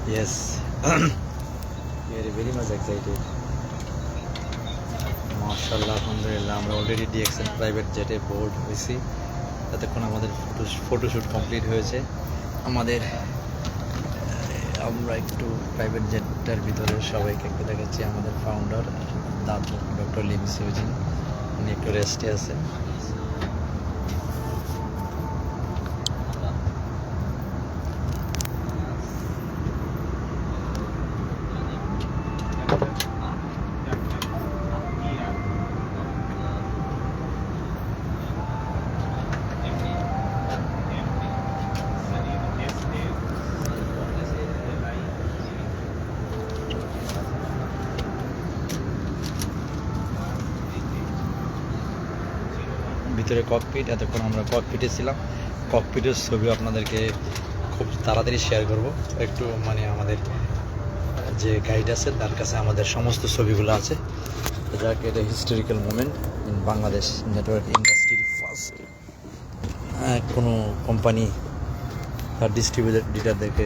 Yes, very much excited. মাশাআল্লাহ, আলহামদুলিল্লাহ, আমরা অলরেডি ডিএক্সএন প্রাইভেট জেটে বোর্ড হয়েছি। এতক্ষণ আমাদের ফটোশ্যুট কমপ্লিট হয়েছে। আমরা একটু প্রাইভেট জেটটার ভিতরে সবাইকে একটু দেখাচ্ছি। আমাদের ফাউন্ডার দাদু ডক্টর লিম সিউজিন, উনি একটু রেস্টে আছে। ভিতরে ককপিট, এতক্ষণ আমরা ককপিটে ছিলাম। ককপিটের ছবি আপনাদেরকে খুব তাড়াতাড়ি শেয়ার করব। একটু আমাদের যে গাইড আছে তার কাছে আমাদের সমস্ত ছবিগুলো আছে। যাক, এটা historical moment in Bangladesh network ইন্ডাস্ট্রির ফার্স্ট কোনো কোম্পানি তার ডিস্ট্রিবিউটারদেরকে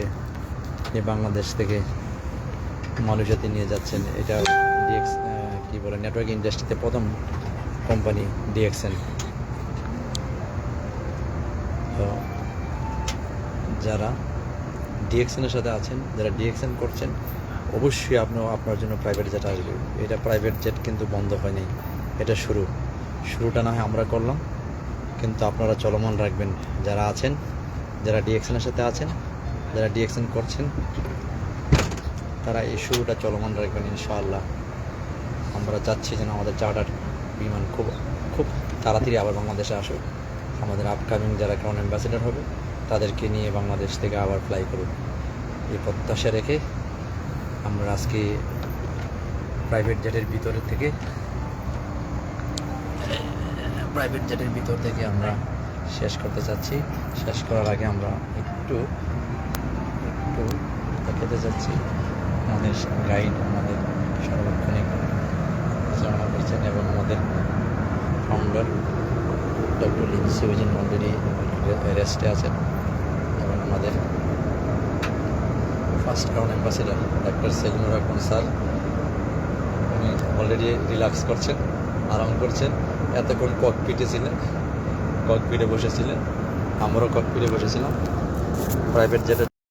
বাংলাদেশ থেকে মালয়েশিয়াতে নিয়ে যাচ্ছেন। এটা নেটওয়ার্ক ইন্ডাস্ট্রিতে প্রথম কোম্পানি ডিএক্সএন। তো যারা ডিএক্সএনের সাথে আছেন, যারা ডিএক্সএন করছেন, অবশ্যই আপনার জন্য প্রাইভেট জেট আসবে। এটা প্রাইভেট জেট কিন্তু বন্ধ হয়নি, এটা শুরুটা না হয় আমরা করলাম, কিন্তু আপনারা চলমান রাখবেন। যারা আছেন, যারা ডিএক্সএনের সাথে আছেন, যারা ডিএক্সএন করছেন, তারা এই শুরুটা চলমান রাখবেন ইনশাআল্লাহ। আমরা চাচ্ছি যেন আমাদের চার্টার বিমান খুব তাড়াতাড়ি আবার বাংলাদেশে আসুক। আমাদের আপকামিং যারা ক্রাউন অ্যাম্বাসেডর হবে তাদেরকে নিয়ে বাংলাদেশ থেকে আবার ফ্লাই করুক, এই প্রত্যাশা রেখে আমরা আজকে প্রাইভেট জেটের ভিতর থেকে আমরা শেষ করতে চাচ্ছি। শেষ করার আগে আমরা একটু দেখাতে চাচ্ছি আমাদের গাইড, আমাদের সর্বক্ষণিক পরিচালনা করছেন, এবং আমাদের founder doctor Lim Seujin already রেস্টে আছেন, এবং আমাদের first crown ambassador doctor Selimur Rahman sir, উনি অলরেডি রিল্যাক্স করছেন, আরাম করছেন। এতক্ষণ ককপিটে বসেছিলেন, আমরাও ককপিটে বসেছিলাম। প্রাইভেট জেটের